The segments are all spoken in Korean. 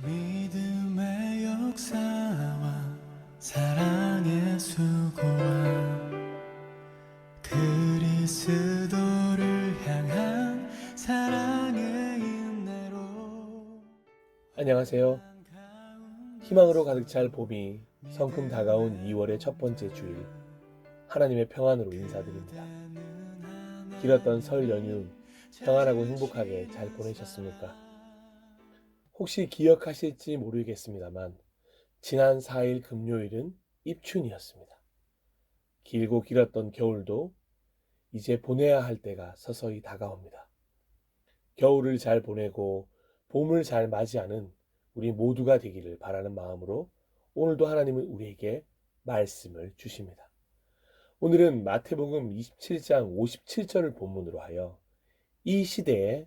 믿음의 역사와 사랑의 수고와 그리스도를 향한 사랑의 인내로. 안녕하세요. 희망으로 가득 찰 봄이 성큼 다가온 2월의 첫 번째 주일, 하나님의 평안으로 인사드립니다. 길었던 설 연휴 평안하고 행복하게 잘 보내셨습니까? 혹시 기억하실지 모르겠습니다만 지난 4일 금요일은 입춘이었습니다. 길고 길었던 겨울도 이제 보내야 할 때가 서서히 다가옵니다. 겨울을 잘 보내고 봄을 잘 맞이하는 우리 모두가 되기를 바라는 마음으로 오늘도 하나님은 우리에게 말씀을 주십니다. 오늘은 마태복음 27장 57절을 본문으로 하여 이 시대에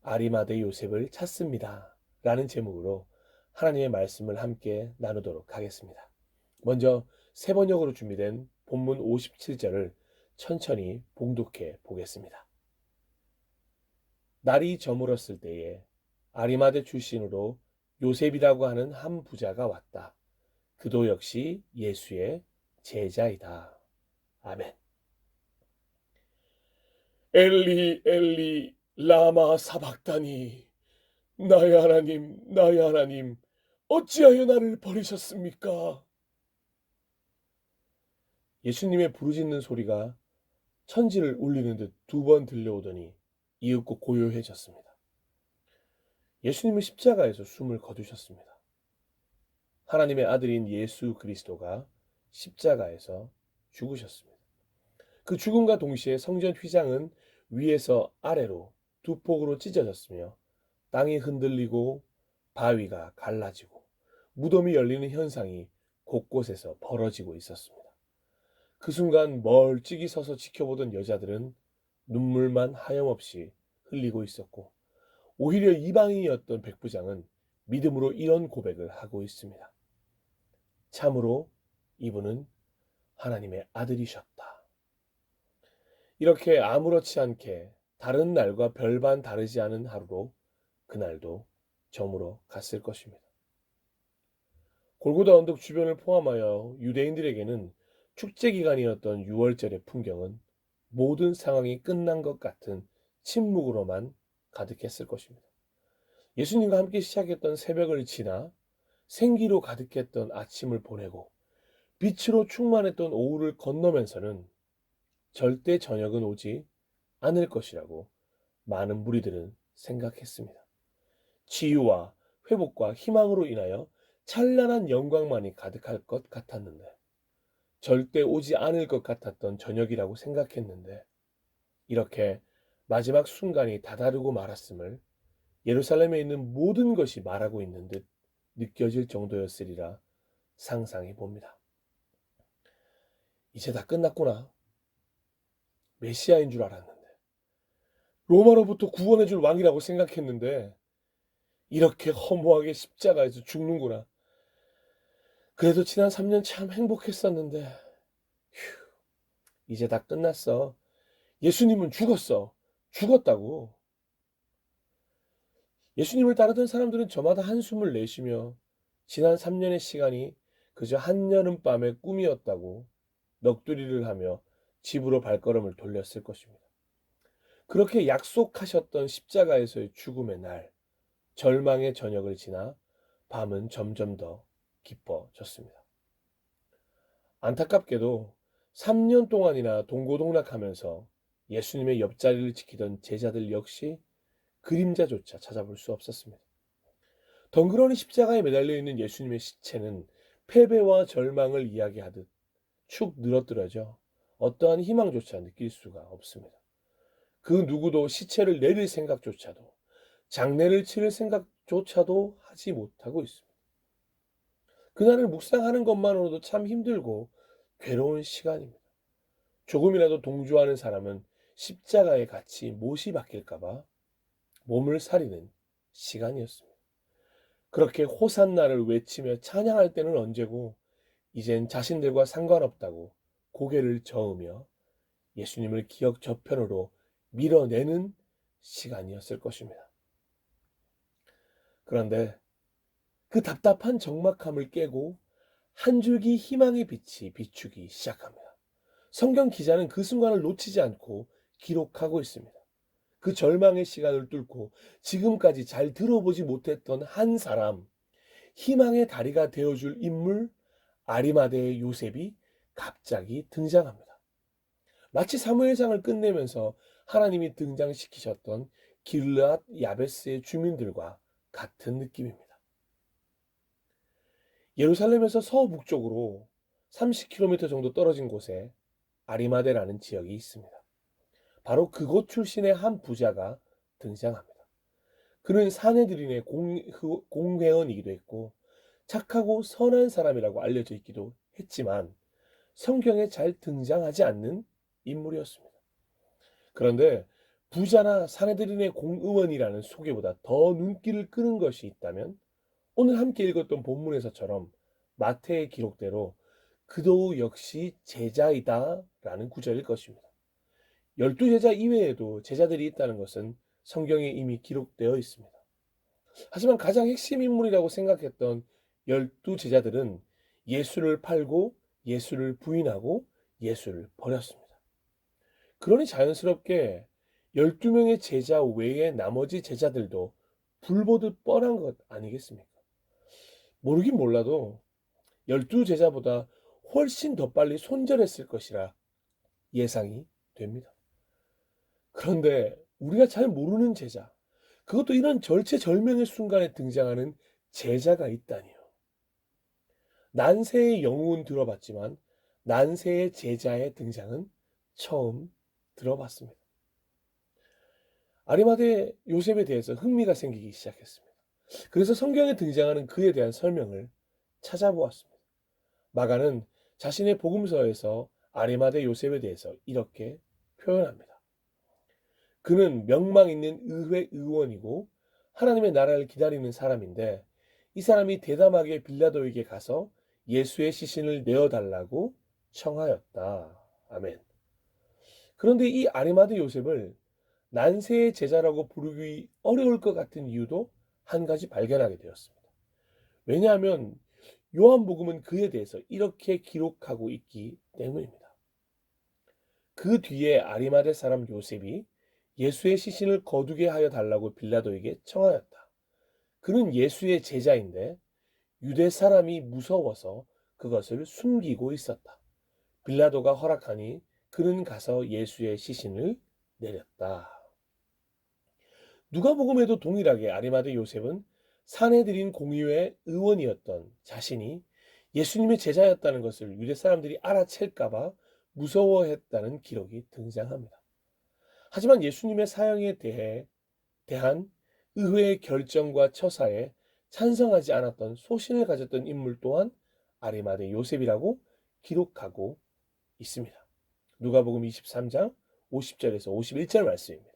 아리마대 요셉을 찾습니다 라는 제목으로 하나님의 말씀을 함께 나누도록 하겠습니다. 먼저 세 번역으로 준비된 본문 57절을 천천히 봉독해 보겠습니다. 날이 저물었을 때에 아리마대 출신으로 요셉이라고 하는 한 부자가 왔다. 그도 역시 예수의 제자이다. 아멘. 엘리 엘리 라마 사박다니, 나의 하나님 어찌하여 나를 버리셨습니까? 예수님의 부르짖는 소리가 천지를 울리는 듯 두 번 들려오더니 이윽고 고요해졌습니다. 예수님은 십자가에서 숨을 거두셨습니다. 하나님의 아들인 예수 그리스도가 십자가에서 죽으셨습니다. 그 죽음과 동시에 성전 휘장은 위에서 아래로 두 폭으로 찢어졌으며 땅이 흔들리고 바위가 갈라지고 무덤이 열리는 현상이 곳곳에서 벌어지고 있었습니다. 그 순간 멀찍이 서서 지켜보던 여자들은 눈물만 하염없이 흘리고 있었고, 오히려 이방인이었던 백부장은 믿음으로 이런 고백을 하고 있습니다. 참으로 이분은 하나님의 아들이셨다. 이렇게 아무렇지 않게 다른 날과 별반 다르지 않은 하루로 그날도 저물어 갔을 것입니다. 골고다 언덕 주변을 포함하여 유대인들에게는 축제 기간이었던 6월절의 풍경은 모든 상황이 끝난 것 같은 침묵으로만 가득했을 것입니다. 예수님과 함께 시작했던 새벽을 지나 생기로 가득했던 아침을 보내고 빛으로 충만했던 오후를 건너면서는 절대 저녁은 오지 않을 것이라고 많은 무리들은 생각했습니다. 치유와 회복과 희망으로 인하여 찬란한 영광만이 가득할 것 같았는데, 절대 오지 않을 것 같았던 저녁이라고 생각했는데, 이렇게 마지막 순간이 다다르고 말았음을 예루살렘에 있는 모든 것이 말하고 있는 듯 느껴질 정도였으리라 상상해 봅니다. 이제 다 끝났구나. 메시아인 줄 알았는데, 로마로부터 구원해 줄 왕이라고 생각했는데 이렇게 허무하게 십자가에서 죽는구나. 그래도 지난 3년 참 행복했었는데, 휴, 이제 다 끝났어. 예수님은 죽었어. 죽었다고. 예수님을 따르던 사람들은 저마다 한숨을 내쉬며 지난 3년의 시간이 그저 한여름밤의 꿈이었다고 넋두리를 하며 집으로 발걸음을 돌렸을 것입니다. 그렇게 약속하셨던 십자가에서의 죽음의 날, 절망의 저녁을 지나 밤은 점점 더 깊어졌습니다. 안타깝게도 3년 동안이나 동고동락하면서 예수님의 옆자리를 지키던 제자들 역시 그림자조차 찾아볼 수 없었습니다. 덩그러니 십자가에 매달려 있는 예수님의 시체는 패배와 절망을 이야기하듯 축 늘어뜨려져 어떠한 희망조차 느낄 수가 없습니다. 그 누구도 시체를 내릴 생각조차도, 장례를 치를 생각조차도 하지 못하고 있습니다. 그날을 묵상하는 것만으로도 참 힘들고 괴로운 시간입니다. 조금이라도 동조하는 사람은 십자가에 같이 못이 박힐까봐 몸을 사리는 시간이었습니다. 그렇게 호산나를 외치며 찬양할 때는 언제고, 이젠 자신들과 상관없다고 고개를 저으며 예수님을 기억 저편으로 밀어내는 시간이었을 것입니다. 그런데 그 답답한 적막함을 깨고 한 줄기 희망의 빛이 비추기 시작합니다. 성경 기자는 그 순간을 놓치지 않고 기록하고 있습니다. 그 절망의 시간을 뚫고 지금까지 잘 들어보지 못했던 한 사람, 희망의 다리가 되어줄 인물, 아리마대의 요셉이 갑자기 등장합니다. 마치 사무엘상을 끝내면서 하나님이 등장시키셨던 길르앗 야베스의 주민들과 같은 느낌입니다. 예루살렘에서 서북쪽으로 30km 정도 떨어진 곳에 아리마대라는 지역이 있습니다. 바로 그곳 출신의 한 부자가 등장합니다. 그는 사내들인의 공회원이기도 했고 착하고 선한 사람이라고 알려져 있기도 했지만 성경에 잘 등장하지 않는 인물이었습니다. 그런데 부자나 사내들인의 공의원이라는 소개보다 더 눈길을 끄는 것이 있다면 오늘 함께 읽었던 본문에서처럼 마태의 기록대로 그도 역시 제자이다 라는 구절일 것입니다. 12제자 이외에도 제자들이 있다는 것은 성경에 이미 기록되어 있습니다. 하지만 가장 핵심 인물이라고 생각했던 12제자들은 예수를 팔고 예수를 부인하고 예수를 버렸습니다. 그러니 자연스럽게 12명의 제자 외에 나머지 제자들도 불보듯 뻔한 것 아니겠습니까? 모르긴 몰라도 12제자보다 훨씬 더 빨리 손절했을 것이라 예상이 됩니다. 그런데 우리가 잘 모르는 제자, 그것도 이런 절체절명의 순간에 등장하는 제자가 있다니요. 난세의 영웅은 들어봤지만 난세의 제자의 등장은 처음 들어봤습니다. 아리마대 요셉에 대해서 흥미가 생기기 시작했습니다. 그래서 성경에 등장하는 그에 대한 설명을 찾아보았습니다. 마가는 자신의 복음서에서 아리마대 요셉에 대해서 이렇게 표현합니다. 그는 명망 있는 의회 의원이고 하나님의 나라를 기다리는 사람인데 이 사람이 대담하게 빌라도에게 가서 예수의 시신을 내어달라고 청하였다. 아멘. 그런데 이 아리마대 요셉을 난세의 제자라고 부르기 어려울 것 같은 이유도 한 가지 발견하게 되었습니다. 왜냐하면 요한복음은 그에 대해서 이렇게 기록하고 있기 때문입니다. 그 뒤에 아리마대 사람 요셉이 예수의 시신을 거두게 하여 달라고 빌라도에게 청하였다. 그는 예수의 제자인데 유대 사람이 무서워서 그것을 숨기고 있었다. 빌라도가 허락하니 그는 가서 예수의 시신을 내렸다. 누가복음에도 동일하게 아리마대 요셉은 사내들인 공의회 의원이었던 자신이 예수님의 제자였다는 것을 유대 사람들이 알아챌까봐 무서워했다는 기록이 등장합니다. 하지만 예수님의 사형에 대한 의회의 결정과 처사에 찬성하지 않았던 소신을 가졌던 인물 또한 아리마대 요셉이라고 기록하고 있습니다. 누가복음 23장 50절에서 51절 말씀입니다.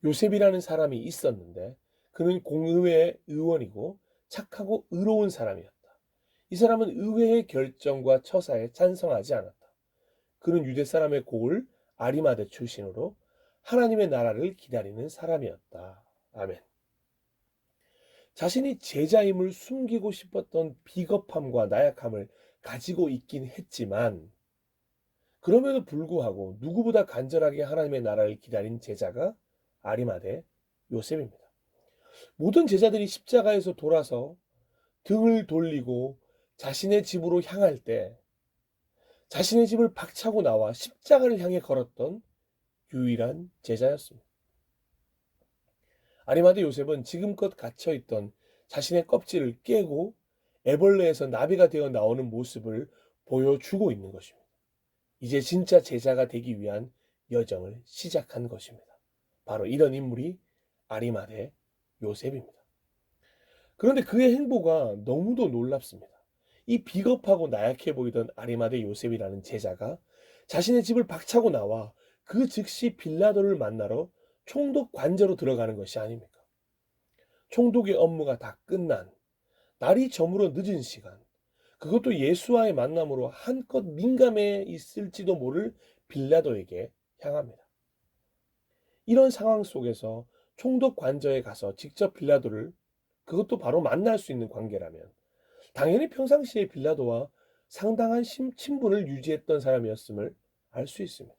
요셉이라는 사람이 있었는데 그는 공의회 의원이고 착하고 의로운 사람이었다. 이 사람은 의회의 결정과 처사에 찬성하지 않았다. 그는 유대 사람의 고을 아리마대 출신으로 하나님의 나라를 기다리는 사람이었다. 아멘. 자신이 제자임을 숨기고 싶었던 비겁함과 나약함을 가지고 있긴 했지만 그럼에도 불구하고 누구보다 간절하게 하나님의 나라를 기다린 제자가 아리마대 요셉입니다. 모든 제자들이 십자가에서 돌아서 등을 돌리고 자신의 집으로 향할 때 자신의 집을 박차고 나와 십자가를 향해 걸었던 유일한 제자였습니다. 아리마대 요셉은 지금껏 갇혀있던 자신의 껍질을 깨고 애벌레에서 나비가 되어 나오는 모습을 보여주고 있는 것입니다. 이제 진짜 제자가 되기 위한 여정을 시작한 것입니다. 바로 이런 인물이 아리마대 요셉입니다. 그런데 그의 행보가 너무도 놀랍습니다. 이 비겁하고 나약해 보이던 아리마대 요셉이라는 제자가 자신의 집을 박차고 나와 그 즉시 빌라도를 만나러 총독 관저로 들어가는 것이 아닙니까? 총독의 업무가 다 끝난 날이 저물어 늦은 시간, 그것도 예수와의 만남으로 한껏 민감해 있을지도 모를 빌라도에게 향합니다. 이런 상황 속에서 총독 관저에 가서 직접 빌라도를 그것도 바로 만날 수 있는 관계라면 당연히 평상시에 빌라도와 상당한 친분을 유지했던 사람이었음을 알 수 있습니다.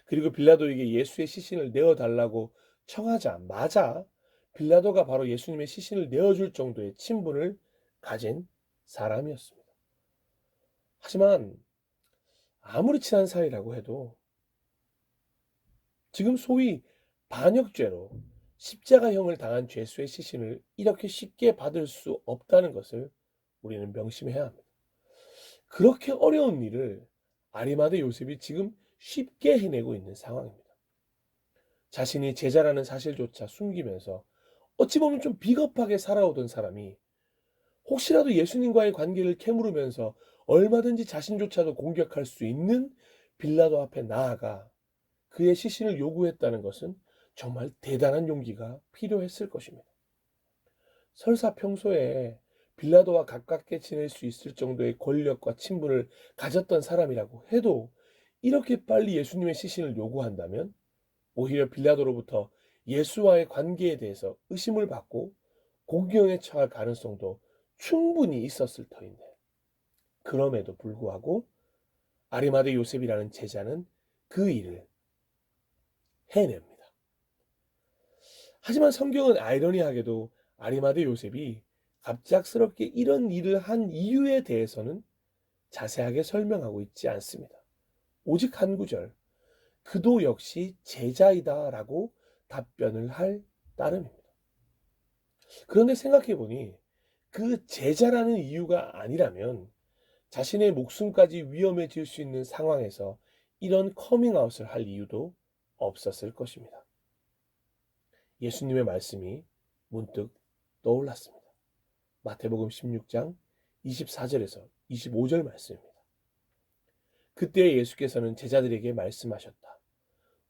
그리고 빌라도에게 예수의 시신을 내어달라고 청하자마자 빌라도가 바로 예수님의 시신을 내어줄 정도의 친분을 가진 사람이었습니다. 하지만 아무리 친한 사이라고 해도 지금 소위 반역죄로 십자가형을 당한 죄수의 시신을 이렇게 쉽게 받을 수 없다는 것을 우리는 명심해야 합니다. 그렇게 어려운 일을 아리마대 요셉이 지금 쉽게 해내고 있는 상황입니다. 자신이 제자라는 사실조차 숨기면서 어찌 보면 좀 비겁하게 살아오던 사람이 혹시라도 예수님과의 관계를 캐물으면서 얼마든지 자신조차도 공격할 수 있는 빌라도 앞에 나아가 그의 시신을 요구했다는 것은 정말 대단한 용기가 필요했을 것입니다. 설사 평소에 빌라도와 가깝게 지낼 수 있을 정도의 권력과 친분을 가졌던 사람이라고 해도 이렇게 빨리 예수님의 시신을 요구한다면 오히려 빌라도로부터 예수와의 관계에 대해서 의심을 받고 공경에 처할 가능성도 충분히 있었을 터인데 그럼에도 불구하고 아리마대 요셉이라는 제자는 그 일을 해냅니다. 하지만 성경은 아이러니하게도 아리마대 요셉이 갑작스럽게 이런 일을 한 이유에 대해서는 자세하게 설명하고 있지 않습니다. 오직 한 구절, 그도 역시 제자이다 라고 답변을 할 따름입니다. 그런데 생각해보니 그 제자라는 이유가 아니라면 자신의 목숨까지 위험해질 수 있는 상황에서 이런 커밍아웃을 할 이유도 없었을 것입니다. 예수님의 말씀이 문득 떠올랐습니다. 마태복음 16장 24절에서 25절 말씀입니다. 그때 예수께서는 제자들에게 말씀하셨다.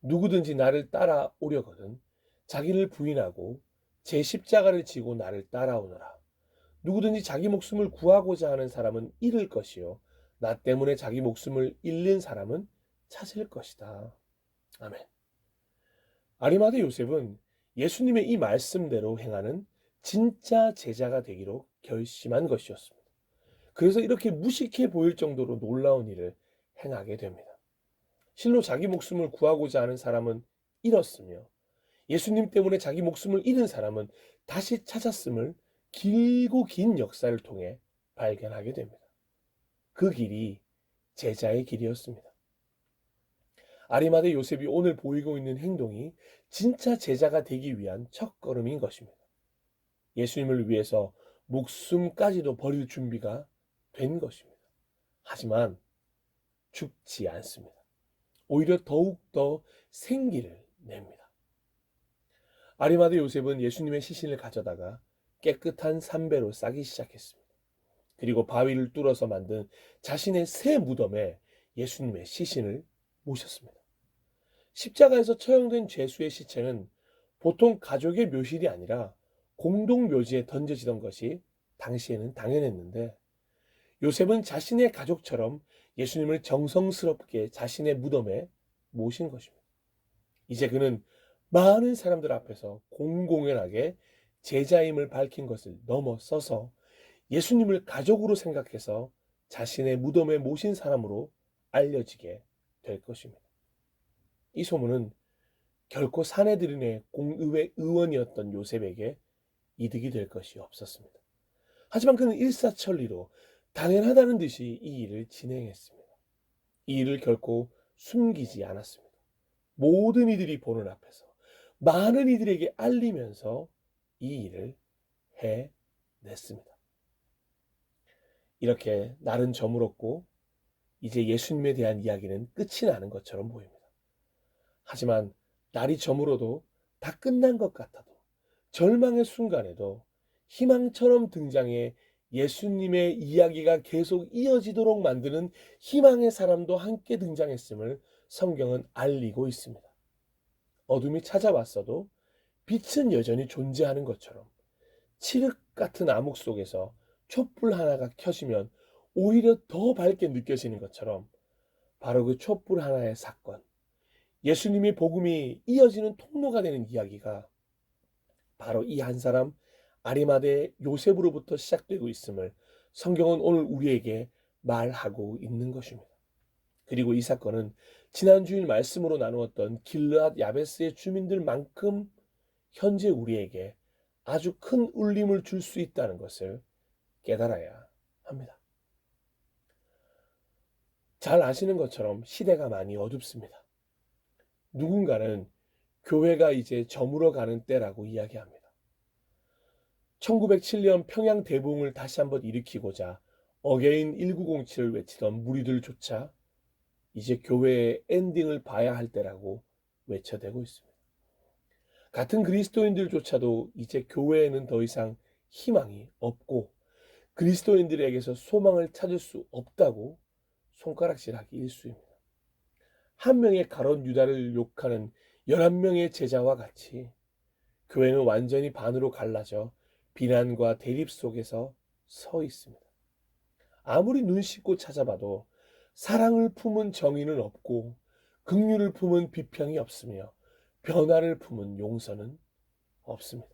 누구든지 나를 따라오려거든 자기를 부인하고 제 십자가를 지고 나를 따라오너라. 누구든지 자기 목숨을 구하고자 하는 사람은 잃을 것이요 나 때문에 자기 목숨을 잃는 사람은 찾을 것이다. 아멘. 아리마대 요셉은 예수님의 이 말씀대로 행하는 진짜 제자가 되기로 결심한 것이었습니다. 그래서 이렇게 무식해 보일 정도로 놀라운 일을 행하게 됩니다. 실로 자기 목숨을 구하고자 하는 사람은 잃었으며 예수님 때문에 자기 목숨을 잃은 사람은 다시 찾았음을 길고 긴 역사를 통해 발견하게 됩니다. 그 길이 제자의 길이었습니다. 아리마대 요셉이 오늘 보이고 있는 행동이 진짜 제자가 되기 위한 첫걸음인 것입니다. 예수님을 위해서 목숨까지도 버릴 준비가 된 것입니다. 하지만 죽지 않습니다. 오히려 더욱더 생기를 냅니다. 아리마대 요셉은 예수님의 시신을 가져다가 깨끗한 삼배로 싸기 시작했습니다. 그리고 바위를 뚫어서 만든 자신의 새 무덤에 예수님의 시신을 모셨습니다. 십자가에서 처형된 죄수의 시체는 보통 가족의 묘실이 아니라 공동 묘지에 던져지던 것이 당시에는 당연했는데 요셉은 자신의 가족처럼 예수님을 정성스럽게 자신의 무덤에 모신 것입니다. 이제 그는 많은 사람들 앞에서 공공연하게 제자임을 밝힌 것을 넘어서서 예수님을 가족으로 생각해서 자신의 무덤에 모신 사람으로 알려지게 될 것입니다. 이 소문은 결코 사내들인의 공의회 의원이었던 요셉에게 이득이 될 것이 없었습니다. 하지만 그는 일사천리로 당연하다는 듯이 이 일을 진행했습니다. 이 일을 결코 숨기지 않았습니다. 모든 이들이 보는 앞에서 많은 이들에게 알리면서 이 일을 해냈습니다. 이렇게 날은 저물었고 이제 예수님에 대한 이야기는 끝이 나는 것처럼 보입니다. 하지만 날이 저물어도 다 끝난 것 같아도 절망의 순간에도 희망처럼 등장해 예수님의 이야기가 계속 이어지도록 만드는 희망의 사람도 함께 등장했음을 성경은 알리고 있습니다. 어둠이 찾아왔어도 빛은 여전히 존재하는 것처럼 칠흑 같은 암흑 속에서 촛불 하나가 켜지면 오히려 더 밝게 느껴지는 것처럼 바로 그 촛불 하나의 사건, 예수님의 복음이 이어지는 통로가 되는 이야기가 바로 이 한 사람 아리마대 요셉으로부터 시작되고 있음을 성경은 오늘 우리에게 말하고 있는 것입니다. 그리고 이 사건은 지난 주일 말씀으로 나누었던 길르앗 야베스의 주민들만큼 현재 우리에게 아주 큰 울림을 줄 수 있다는 것을 깨달아야 합니다. 잘 아시는 것처럼 시대가 많이 어둡습니다. 누군가는 교회가 이제 저물어 가는 때라고 이야기합니다. 1907년 평양 대붕을 다시 한번 일으키고자 어게인 1907을 외치던 무리들조차 이제 교회의 엔딩을 봐야 할 때라고 외쳐대고 있습니다. 같은 그리스도인들조차도 이제 교회에는 더 이상 희망이 없고 그리스도인들에게서 소망을 찾을 수 없다고 손가락질하기 일쑤입니다. 한 명의 가롯 유다를 욕하는 11명의 제자와 같이 교회는 완전히 반으로 갈라져 비난과 대립 속에서 서 있습니다. 아무리 눈 씻고 찾아봐도 사랑을 품은 정의는 없고 긍휼을 품은 비평이 없으며 변화를 품은 용서는 없습니다.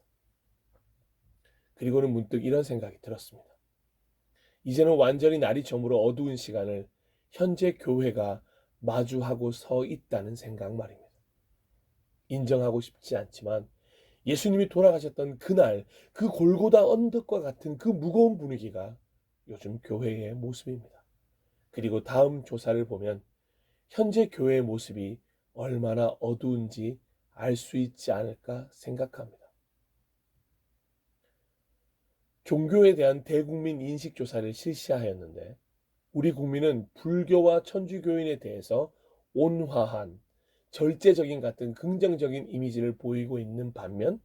그리고는 문득 이런 생각이 들었습니다. 이제는 완전히 날이 저물어 어두운 시간을 현재 교회가 마주하고 서 있다는 생각 말입니다. 인정하고 싶지 않지만 예수님이 돌아가셨던 그날 그 골고다 언덕과 같은 그 무거운 분위기가 요즘 교회의 모습입니다. 그리고 다음 조사를 보면 현재 교회의 모습이 얼마나 어두운지 알 수 있지 않을까 생각합니다. 종교에 대한 대국민 인식조사를 실시하였는데 우리 국민은 불교와 천주교인에 대해서 온화한, 절제적인 같은 긍정적인 이미지를 보이고 있는 반면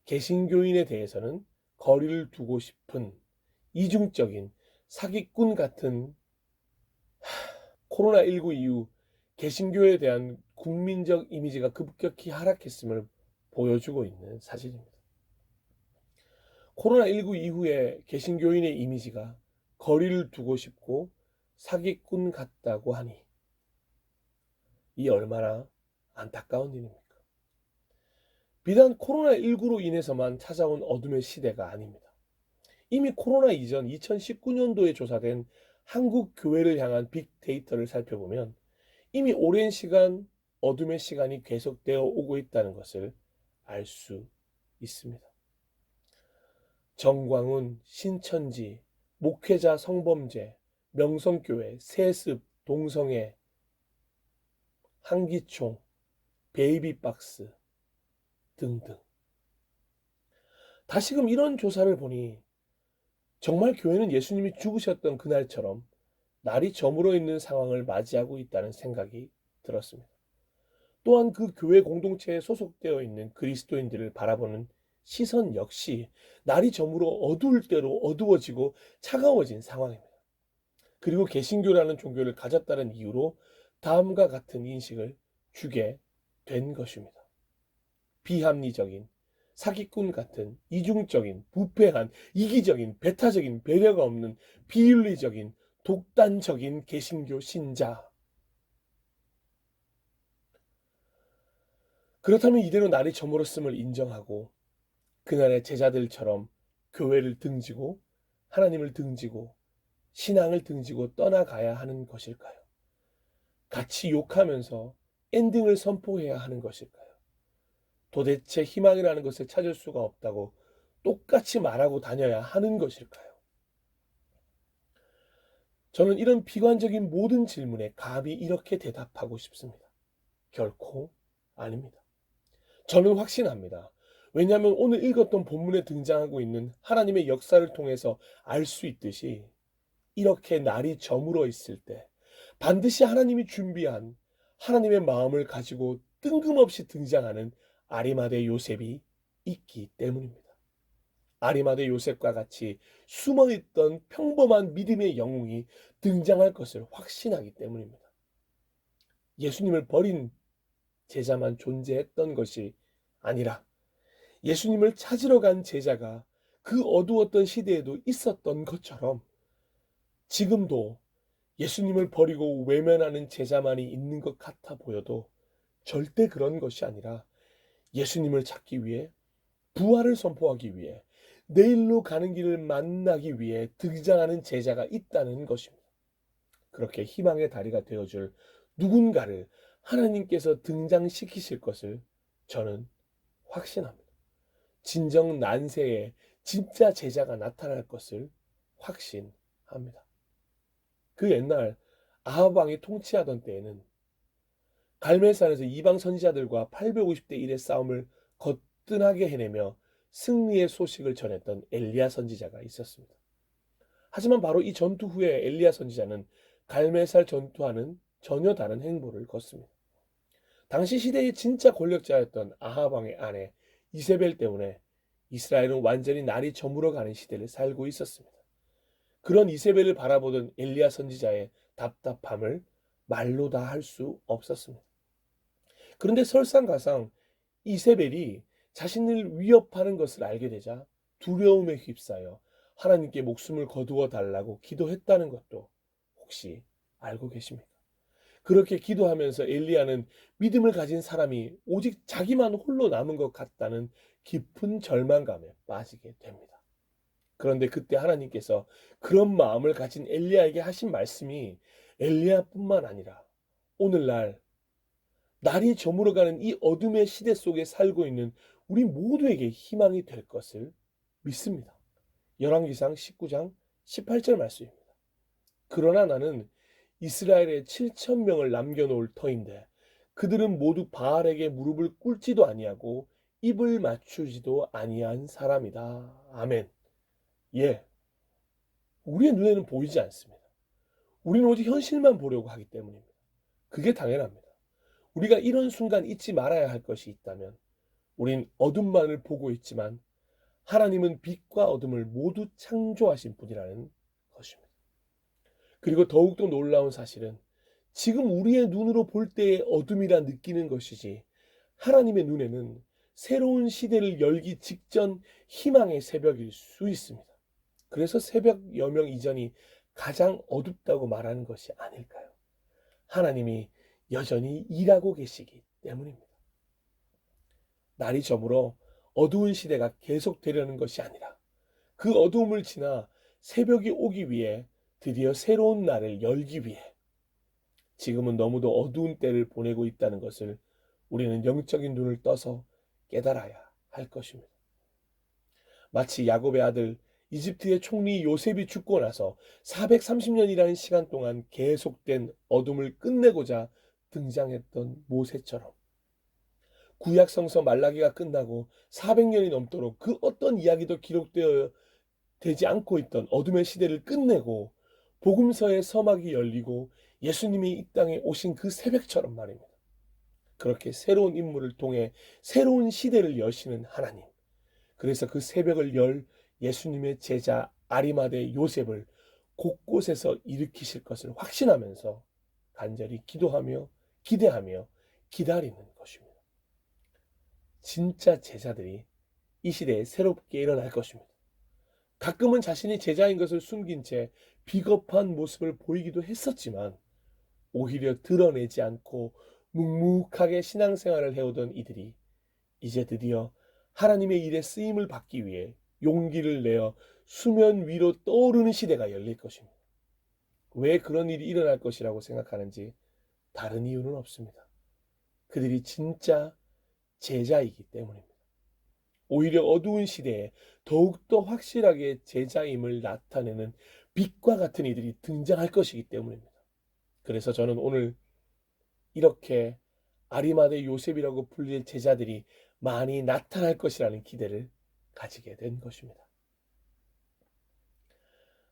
개신교인에 대해서는 거리를 두고 싶은 이중적인 사기꾼 같은 코로나19 이후 개신교에 대한 국민적 이미지가 급격히 하락했음을 보여주고 있는 사실입니다. 코로나19 이후에 개신교인의 이미지가 거리를 두고 싶고 사기꾼 같다고 하니 이 얼마나 안타까운 일입니까? 비단 코로나19로 인해서만 찾아온 어둠의 시대가 아닙니다. 이미 코로나 이전 2019년도에 조사된 한국 교회를 향한 빅데이터를 살펴보면 이미 오랜 시간 어둠의 시간이 계속되어 오고 있다는 것을 알 수 있습니다. 정광훈, 신천지, 목회자 성범죄, 명성교회, 세습, 동성애, 한기총, 베이비박스 등등. 다시금 이런 조사를 보니 정말 교회는 예수님이 죽으셨던 그날처럼 날이 저물어 있는 상황을 맞이하고 있다는 생각이 들었습니다. 또한 그 교회 공동체에 소속되어 있는 그리스도인들을 바라보는 시선 역시 날이 저물어 어두울 대로 어두워지고 차가워진 상황입니다. 그리고 개신교라는 종교를 가졌다는 이유로 다음과 같은 인식을 주게 된 것입니다. 비합리적인, 사기꾼 같은, 이중적인, 부패한, 이기적인, 배타적인, 배려가 없는, 비윤리적인, 독단적인 개신교 신자. 그렇다면 이대로 날이 저물었음을 인정하고 그날의 제자들처럼 교회를 등지고 하나님을 등지고 신앙을 등지고 떠나가야 하는 것일까요? 같이 욕하면서 엔딩을 선포해야 하는 것일까요? 도대체 희망이라는 것을 찾을 수가 없다고 똑같이 말하고 다녀야 하는 것일까요? 저는 이런 비관적인 모든 질문에 감히 이렇게 대답하고 싶습니다. 결코 아닙니다. 저는 확신합니다. 왜냐하면 오늘 읽었던 본문에 등장하고 있는 하나님의 역사를 통해서 알 수 있듯이 이렇게 날이 저물어 있을 때 반드시 하나님이 준비한 하나님의 마음을 가지고 뜬금없이 등장하는 아리마대 요셉이 있기 때문입니다. 아리마대 요셉과 같이 숨어있던 평범한 믿음의 영웅이 등장할 것을 확신하기 때문입니다. 예수님을 버린 제자만 존재했던 것이 아니라 예수님을 찾으러 간 제자가 그 어두웠던 시대에도 있었던 것처럼 지금도 예수님을 버리고 외면하는 제자만이 있는 것 같아 보여도 절대 그런 것이 아니라 예수님을 찾기 위해 부활을 선포하기 위해 내일로 가는 길을 만나기 위해 등장하는 제자가 있다는 것입니다. 그렇게 희망의 다리가 되어줄 누군가를 하나님께서 등장시키실 것을 저는 확신합니다. 진정 난세에 진짜 제자가 나타날 것을 확신합니다. 그 옛날 아합 왕이 통치하던 때에는 갈멜산에서 이방 선지자들과 850대 1의 싸움을 거뜬하게 해내며 승리의 소식을 전했던 엘리야 선지자가 있었습니다. 하지만 바로 이 전투 후에 엘리야 선지자는 갈멜살 전투와는 전혀 다른 행보를 걷습니다. 당시 시대의 진짜 권력자였던 아합 왕의 아내 이세벨 때문에 이스라엘은 완전히 날이 저물어가는 시대를 살고 있었습니다. 그런 이세벨을 바라보던 엘리야 선지자의 답답함을 말로 다 할 수 없었습니다. 그런데 설상가상 이세벨이 자신을 위협하는 것을 알게 되자 두려움에 휩싸여 하나님께 목숨을 거두어 달라고 기도했다는 것도 혹시 알고 계십니까? 그렇게 기도하면서 엘리야는 믿음을 가진 사람이 오직 자기만 홀로 남은 것 같다는 깊은 절망감에 빠지게 됩니다. 그런데 그때 하나님께서 그런 마음을 가진 엘리야에게 하신 말씀이 엘리야뿐만 아니라 오늘날 날이 저물어가는 이 어둠의 시대 속에 살고 있는 우리 모두에게 희망이 될 것을 믿습니다. 열왕기상 19장 18절 말씀입니다. 그러나 나는 이스라엘에 7천 명을 남겨놓을 터인데 그들은 모두 바알에게 무릎을 꿇지도 아니하고 입을 맞추지도 아니한 사람이다. 아멘. 예, 우리의 눈에는 보이지 않습니다. 우리는 오직 현실만 보려고 하기 때문입니다. 그게 당연합니다. 우리가 이런 순간 잊지 말아야 할 것이 있다면 우린 어둠만을 보고 있지만 하나님은 빛과 어둠을 모두 창조하신 분이라는 것입니다. 그리고 더욱더 놀라운 사실은 지금 우리의 눈으로 볼 때의 어둠이라 느끼는 것이지 하나님의 눈에는 새로운 시대를 열기 직전 희망의 새벽일 수 있습니다. 그래서 새벽 여명 이전이 가장 어둡다고 말하는 것이 아닐까요? 하나님이 여전히 일하고 계시기 때문입니다. 날이 저물어 어두운 시대가 계속되려는 것이 아니라 그 어두움을 지나 새벽이 오기 위해 드디어 새로운 날을 열기 위해 지금은 너무도 어두운 때를 보내고 있다는 것을 우리는 영적인 눈을 떠서 깨달아야 할 것입니다. 마치 야곱의 아들 이집트의 총리 요셉이 죽고 나서 430년이라는 시간 동안 계속된 어둠을 끝내고자 등장했던 모세처럼 구약 성서 말라기가 끝나고 400년이 넘도록 그 어떤 이야기도 기록되어 되지 않고 있던 어둠의 시대를 끝내고 복음서의 서막이 열리고 예수님이 이 땅에 오신 그 새벽처럼 말입니다. 그렇게 새로운 인물을 통해 새로운 시대를 여시는 하나님. 그래서 그 새벽을 열 예수님의 제자 아리마대 요셉을 곳곳에서 일으키실 것을 확신하면서 간절히 기도하며 기대하며 기다리는 것입니다. 진짜 제자들이 이 시대에 새롭게 일어날 것입니다. 가끔은 자신이 제자인 것을 숨긴 채 비겁한 모습을 보이기도 했었지만 오히려 드러내지 않고 묵묵하게 신앙생활을 해오던 이들이 이제 드디어 하나님의 일에 쓰임을 받기 위해 용기를 내어 수면 위로 떠오르는 시대가 열릴 것입니다. 왜 그런 일이 일어날 것이라고 생각하는지 다른 이유는 없습니다. 그들이 진짜 제자이기 때문입니다. 오히려 어두운 시대에 더욱더 확실하게 제자임을 나타내는 빛과 같은 이들이 등장할 것이기 때문입니다. 그래서 저는 오늘 이렇게 아리마대 요셉이라고 불릴 제자들이 많이 나타날 것이라는 기대를 가지게 된 것입니다.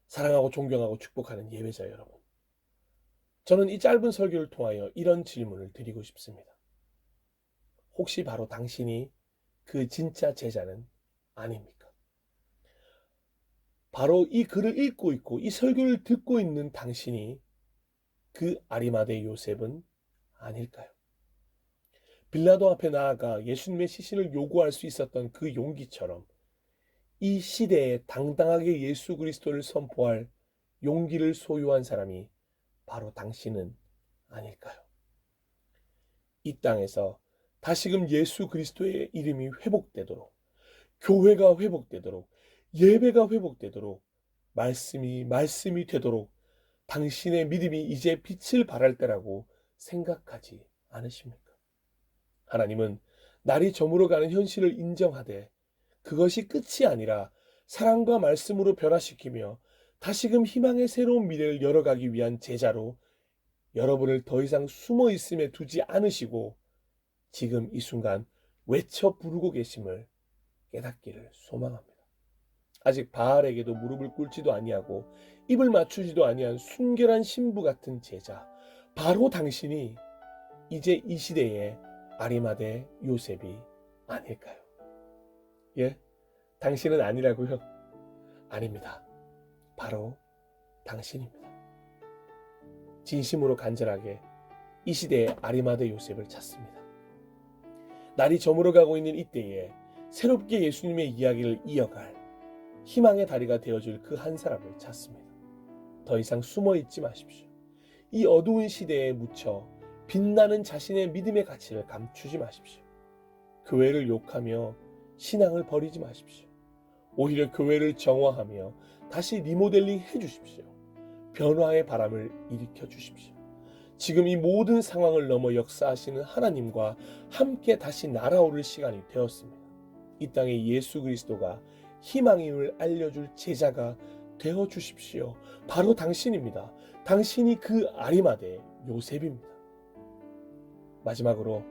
사랑하고 존경하고 축복하는 예배자 여러분, 저는 이 짧은 설교를 통하여 이런 질문을 드리고 싶습니다. 혹시 바로 당신이 그 진짜 제자는 아닙니까? 바로 이 글을 읽고 있고 이 설교를 듣고 있는 당신이 그 아리마대 요셉은 아닐까요? 빌라도 앞에 나아가 예수님의 시신을 요구할 수 있었던 그 용기처럼 이 시대에 당당하게 예수 그리스도를 선포할 용기를 소유한 사람이 바로 당신은 아닐까요? 이 땅에서 다시금 예수 그리스도의 이름이 회복되도록, 교회가 회복되도록, 예배가 회복되도록, 말씀이 되도록 당신의 믿음이 이제 빛을 발할 때라고 생각하지 않으십니까? 하나님은 날이 저물어가는 현실을 인정하되 그것이 끝이 아니라 사랑과 말씀으로 변화시키며 다시금 희망의 새로운 미래를 열어가기 위한 제자로 여러분을 더 이상 숨어 있음에 두지 않으시고 지금 이 순간 외쳐 부르고 계심을 깨닫기를 소망합니다. 아직 바알에게도 무릎을 꿇지도 아니하고 입을 맞추지도 아니한 순결한 신부 같은 제자, 바로 당신이 이제 이 시대의 아리마대 요셉이 아닐까요? 예? 당신은 아니라고요? 아닙니다. 바로 당신입니다. 진심으로 간절하게 이 시대의 아리마대 요셉을 찾습니다. 날이 저물어가고 있는 이때에 새롭게 예수님의 이야기를 이어갈 희망의 다리가 되어줄 그 한 사람을 찾습니다. 더 이상 숨어 있지 마십시오. 이 어두운 시대에 묻혀 빛나는 자신의 믿음의 가치를 감추지 마십시오. 교회를 욕하며 신앙을 버리지 마십시오. 오히려 교회를 정화하며 다시 리모델링 해주십시오. 변화의 바람을 일으켜 주십시오. 지금 이 모든 상황을 넘어 역사하시는 하나님과 함께 다시 날아오를 시간이 되었습니다. 이 땅에 예수 그리스도가 희망임을 알려줄 제자가 되어 주십시오. 바로 당신입니다. 당신이 그 아리마대 요셉입니다. 마지막으로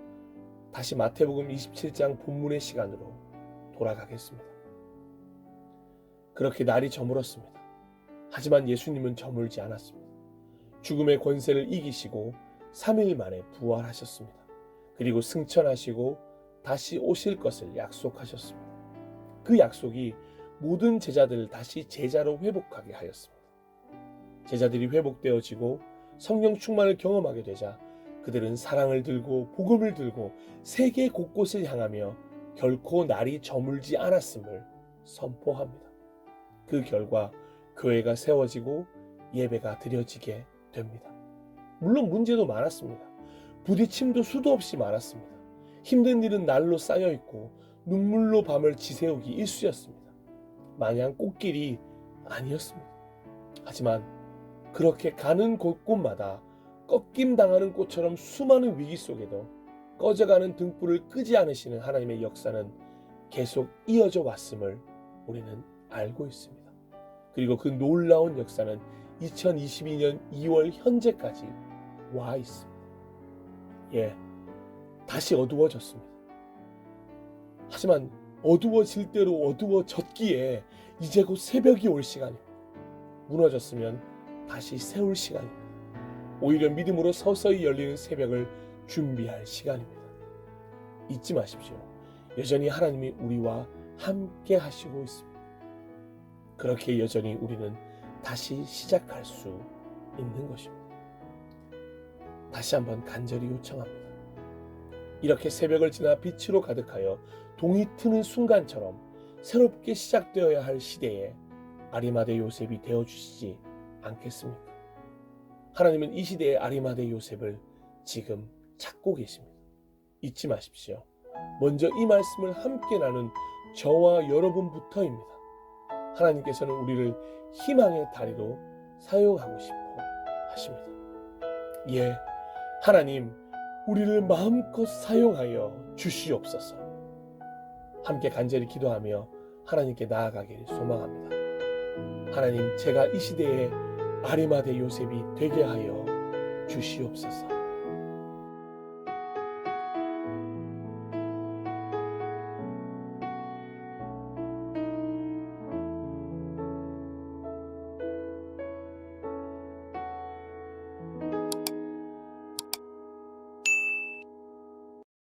다시 마태복음 27장 본문의 시간으로 돌아가겠습니다. 그렇게 날이 저물었습니다. 하지만 예수님은 저물지 않았습니다. 죽음의 권세를 이기시고 3일 만에 부활하셨습니다. 그리고 승천하시고 다시 오실 것을 약속하셨습니다. 그 약속이 모든 제자들을 다시 제자로 회복하게 하였습니다. 제자들이 회복되어지고 성령 충만을 경험하게 되자 그들은 사랑을 들고 복음을 들고 세계 곳곳을 향하며 결코 날이 저물지 않았음을 선포합니다. 그 결과 교회가 세워지고 예배가 드려지게 됩니다. 물론 문제도 많았습니다. 부딪힘도 수도 없이 많았습니다. 힘든 일은 날로 쌓여있고 눈물로 밤을 지새우기 일쑤였습니다. 마냥 꽃길이 아니었습니다. 하지만 그렇게 가는 곳곳마다 꺾임당하는 꽃처럼 수많은 위기 속에도 꺼져가는 등불을 끄지 않으시는 하나님의 역사는 계속 이어져 왔음을 우리는 알고 있습니다. 그리고 그 놀라운 역사는 2022년 2월 현재까지 와 있습니다. 예, 다시 어두워졌습니다. 하지만 어두워질 대로 어두워졌기에 이제 곧 새벽이 올 시간입니다. 무너졌으면 다시 세울 시간입니다. 오히려 믿음으로 서서히 열리는 새벽을 준비할 시간입니다. 잊지 마십시오. 여전히 하나님이 우리와 함께 하시고 있습니다. 그렇게 여전히 우리는 다시 시작할 수 있는 것입니다. 다시 한번 간절히 요청합니다. 이렇게 새벽을 지나 빛으로 가득하여 동이 트는 순간처럼 새롭게 시작되어야 할 시대에 아리마대 요셉이 되어주시지 않겠습니까? 하나님은 이 시대의 아리마대 요셉을 지금 찾고 계십니다. 잊지 마십시오. 먼저 이 말씀을 함께 나눈 저와 여러분부터입니다. 하나님께서는 우리를 희망의 다리로 사용하고 싶어 하십니다. 예, 하나님, 우리를 마음껏 사용하여 주시옵소서. 함께 간절히 기도하며 하나님께 나아가기를 소망합니다. 하나님, 제가 이 시대에 아리마대 요셉이 되게 하여 주시옵소서.